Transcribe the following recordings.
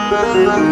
राधा राधा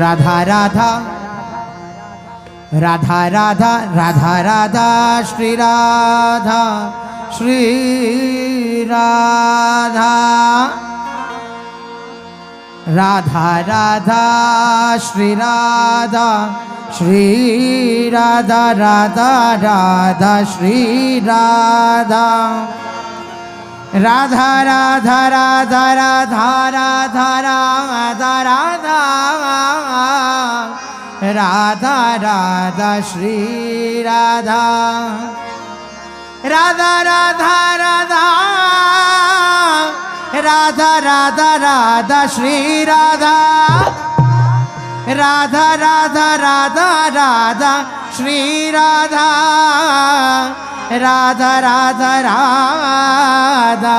राधा राधा राधा राधा राधा राधा श्री राधा श्री राधा राधा राधा श्री राधा श्री राधा राधा राधा श्री राधा राधा राधा राधा राधा राधा राधा राधा राधा राधा श्री राधा राधा राधा राधा राधा राधा राधा श्री राधा राधा राधा राधा राधा श्री राधा राधा राधा राधा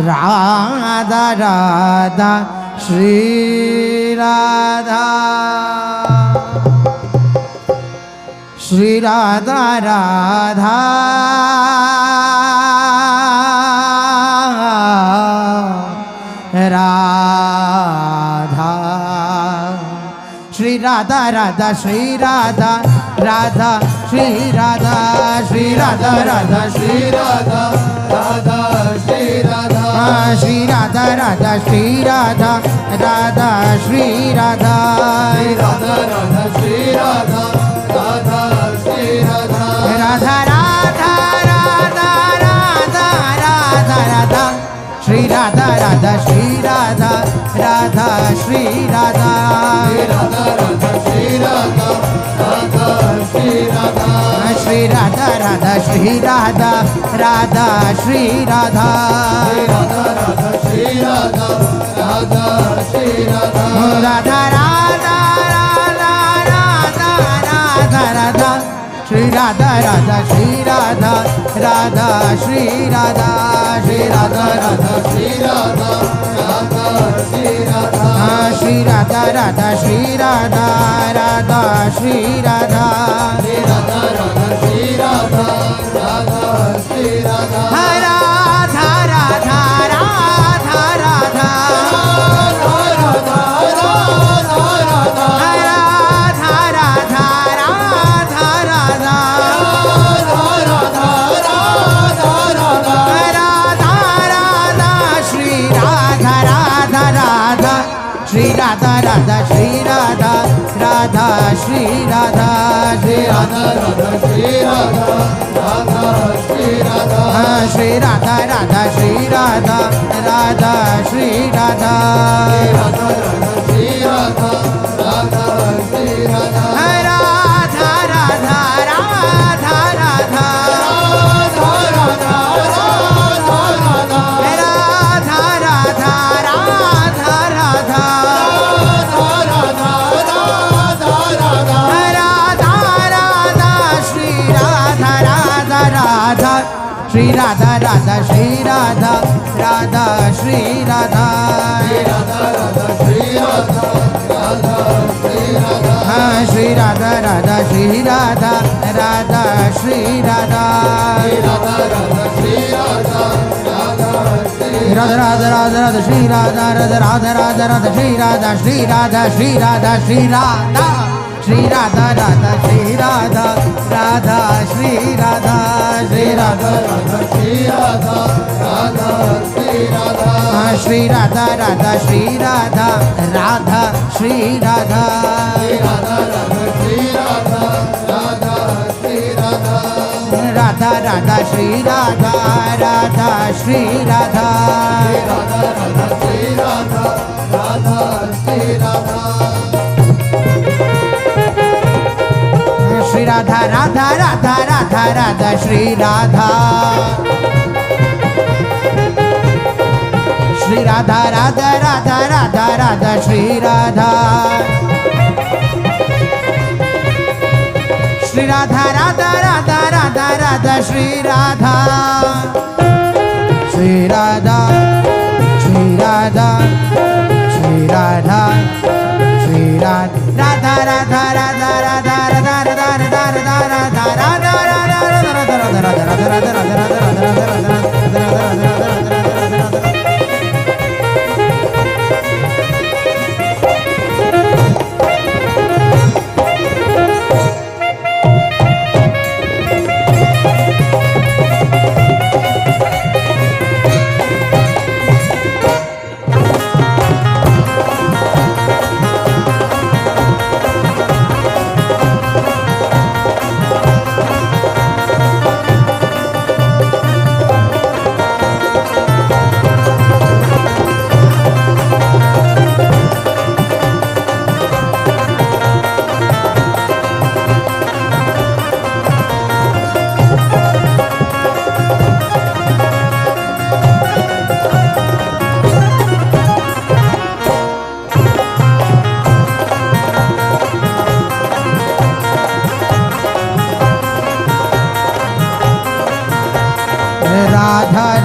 राधा राधा श्री राधा श्री राधा राधा राधा श्री राधा राधा श्री राधा राधा श्री राधा श्री राधा राधा श्री राधा राधा श्री राधा श्री राधा राधा श्री राधा राधा श्री राधा राधा राधा श्री राधा राधा श्री राधा राधा राधा राधा राधा राधा राधा श्री राधा राधा श्री राधा राधा श्री राधा राधा राधा श्री राधा राधा श्री राधा श्री राधा राधा श्री राधा राधा श्री राधा राधा राधा श्री राधा राधा श्री राधा राधा राधा राधा राधा राधा राधा श्री राधा राधा श्री राधा राधा श्री राधा श्री राधा राधा श्री राधा राधा श्री राधा श्री राधा राधा श्री राधा राधा श्री राधा श्री राधा राधा श्री राधा राधा श्री राधा राधा राधा राधा राधा श्री राधा राधा श्री राधा राधा श्री राधा श्री राधा राधा श्री राधा राधा श्री राधा श्री राधा राधा श्री राधा राधा श्री राधा राधा राधा श्री राधा राधा श्री राधा राधा राधा राधा राधा श्री राधा राधा श्री राधा राधा श्री राधा राधा राधा श्री राधा राधा श्री राधा श्री राधा राधा श्री राधा राधा श्री राधा राधा राधा श्री राधा राधा राधा राधा राधा राधा श्री राधा राधा राधा राधा राधा श्री राधा श्री राधा श्री राधा श्री राधा श्री राधा राधा श्री राधा राधा श्री राधा श्री राधा राधा श्री राधा राधा श्री राधा श्री राधा राधा श्री राधा राधा श्री राधा राधा राधा श्री राधा राधा श्री राधा राधा राधा श्री राधा राधा श्री राधा राधा राधा श्री राधा राधा श्री राधा श्री राधा राधा राधा राधा राधा श्री राधा श्री राधा राधा राधा राधा राधा श्री राधा श्री राधा राधा राधा राधा राधा श्री राधा श्री राधा श्री राधा श्री राधा श्री राधा राधा राधा राधा राधा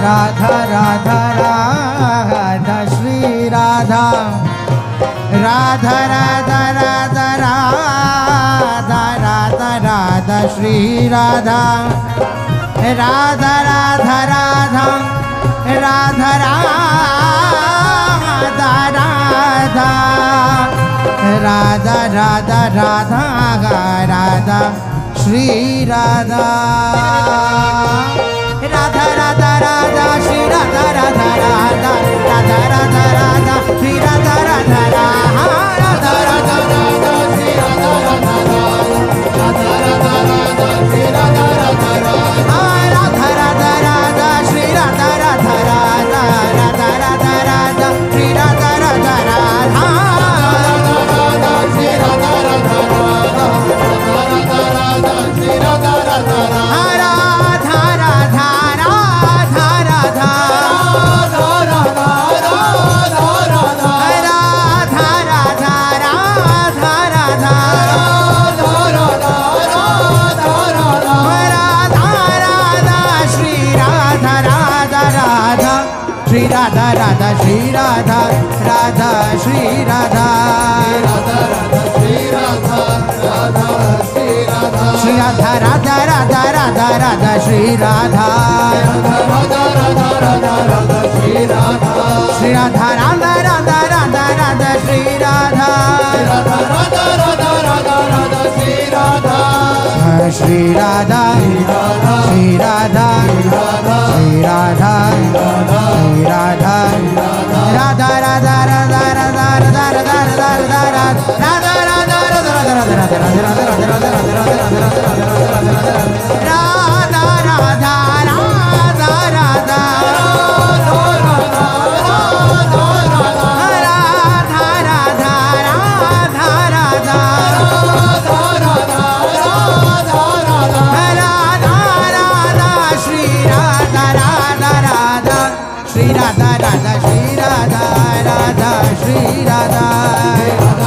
राधा राधा राधा श्री राधा राधा राधा राधा राधा राधा राधा श्री राधा राधा राधा राधा राधा राधा राधा राधा राधा श्री राधा राधा राधा राधा श्री राधा राधा राधा राधा राधा राधा श्री राधा राधा राधा राधा राधा राधा श्री राधा राधा राधा राधा राधा श्री राधा राधा राधा राधा राधा राधा श्री राधा राधा राधा राधा राधा राधा श्री राधा राधा राधा श्री राधा राधा राधा राधा राधा श्री राधा राधा राधा राधा राधा राधा श्री राधा राधा श्री राधा राधा श्री राधा राधा राधा श्री राधा राधा श्री राधा श्री राधा राधा राधा राधा राधा श्री राधा राधा राधा राधा राधा श्री राधा श्री राधा राधा राधा राधा राधा श्री राधा राधा राधा राधा राधा राधा श्री राधा श्री राधा श्री राधा श्री राधा श्री राधा राधा राधा राधा राधा राधा राधा राधा राधा श्री राधा राधा श्री राधा राधा श्री राधा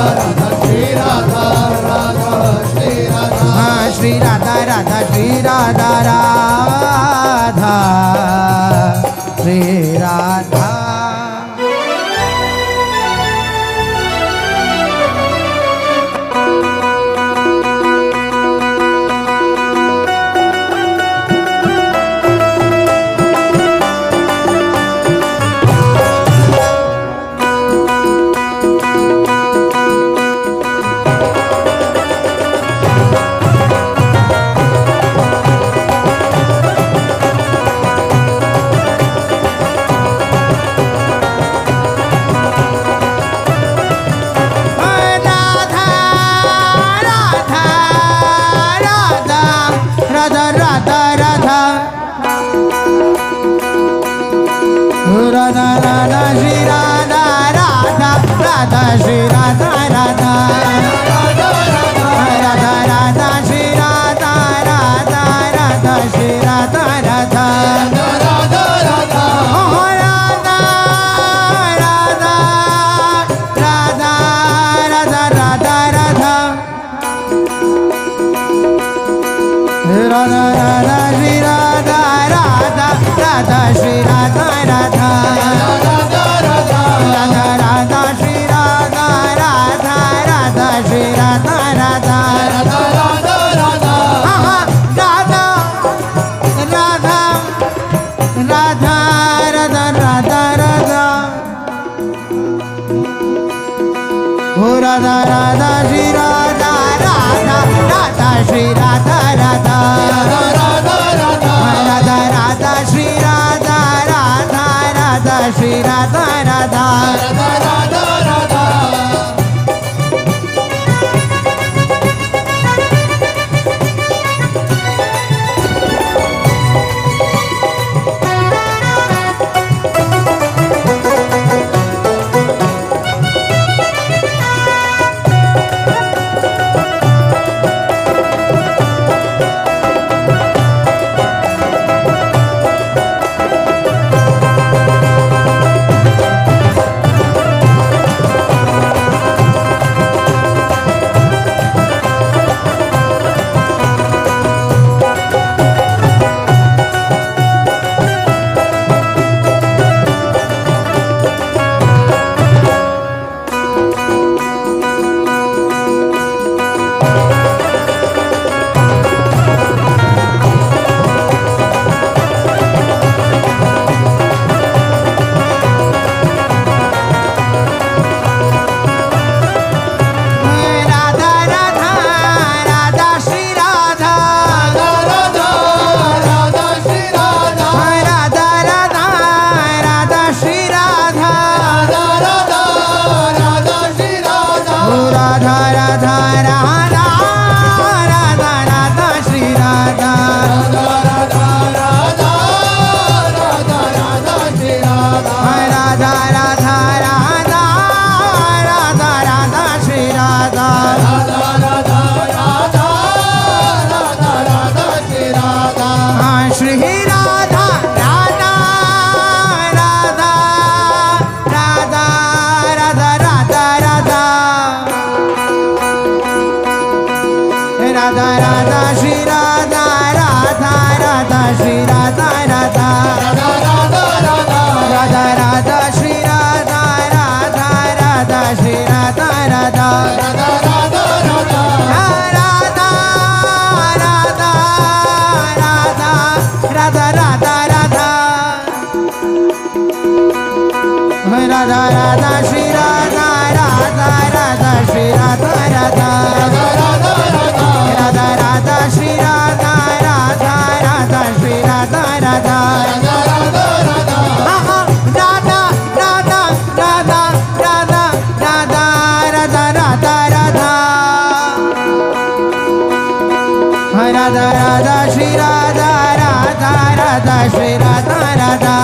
राधा श्री राधा राधा श्री राधा हाँ श्री राधा राधा श्री राधा राधा श्री राधा राधा राधा श्री राधा राधा राधा श्री राधा राधा राधा राधा श्री राधा राधा राधा श्री राधा राधा राधा राधा राधा राधा राधा राधा राधा राधा राधा श्री राधा राधा राधा श्री राधा राधा राधा राधा श्री राधा राधा राधा श्री राधा राधा राधा राधा राधा राधा राधा राधा राधा राधा हो राधा राधा श्री राधा राधा राधा श्री राधा राधा राधा राधा राधा श्री राधा राधा राधा श्री राधा राधा राधा राधा राधा राधा श्री राधा राधा राधा श्री राधा राधा राधा राधा श्री राधा राधा राधा श्री राधा राधा राधा राधा राधा राधा राधा राधा राधा श्री राधा राधा राधा श्री राधा राधा राधा राधा श्री राधा राधा राधा श्री राधा राधा राधा राधा राधा राधा राधा राधा राधा राधा राधा राधा श्री राधा राधा राधा श्री राधा राधा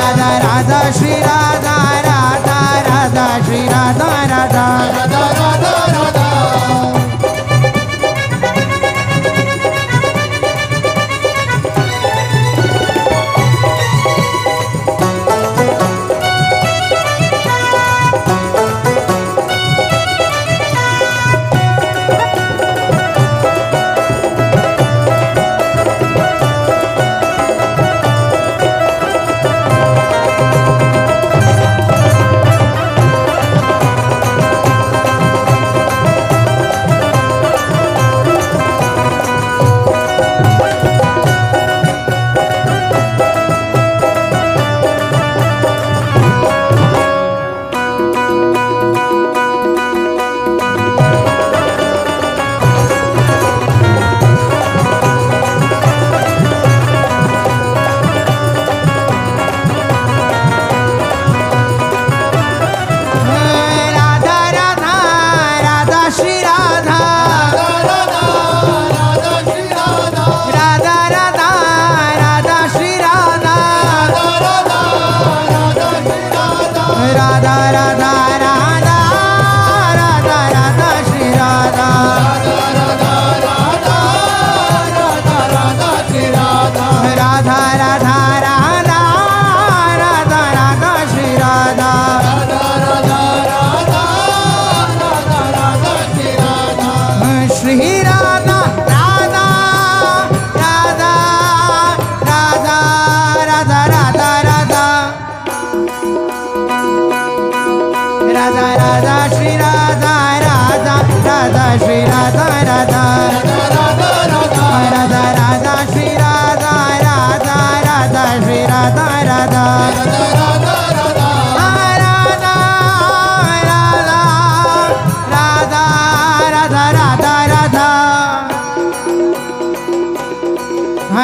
राधा राधा श्री राधा राधा राधा श्री राधा राधा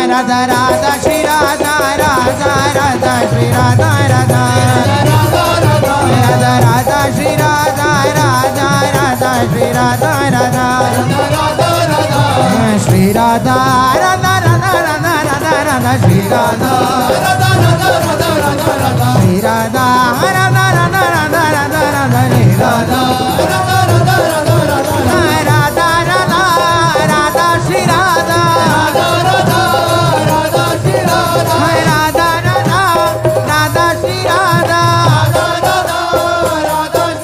राधा राधा श्री राधा राधा राधा श्री राधा राधा राधा राधा श्री राधा राधा राधा श्री राधा राधा श्री राधा राधा राधा राधा राधा राधा श्री राधा श्री राधा राधा राधा राधा राधा राधा श्री राधा राधा राधा राधा श्री राधा राधा राधा राधा श्री राधा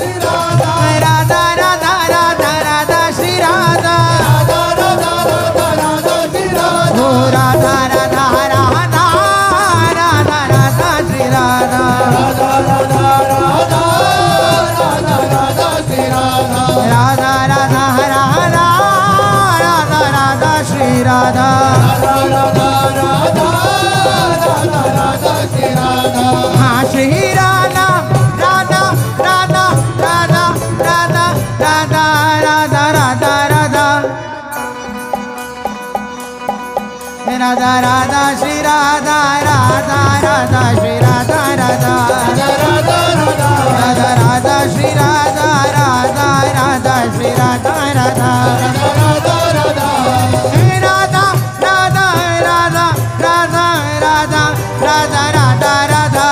राधा राधा राधा राधा श्री राधा ओ राधा राधा राधा राधा राधा श्री राधा राधा राधा राधा राधा श्री राधा हाँ श्री राधा राधा राधा राधा राधा राधा राधा राधा राधा राधा राधा श्री राधा राधा राधा श्री राधा राधा राधा राधा श्री राधा राधा राधा श्री राधा राधा राधा राधा राधा राधा राधा राधा राधा राधा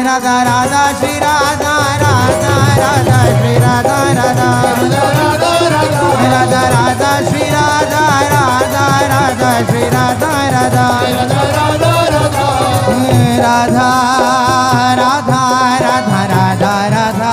राधा राधा श्री राधा राधा राधा श्री राधा राधा राधा राधा श्री राधा राधा राधा श्री राधा राधा राधा राधा राधा राधा राधा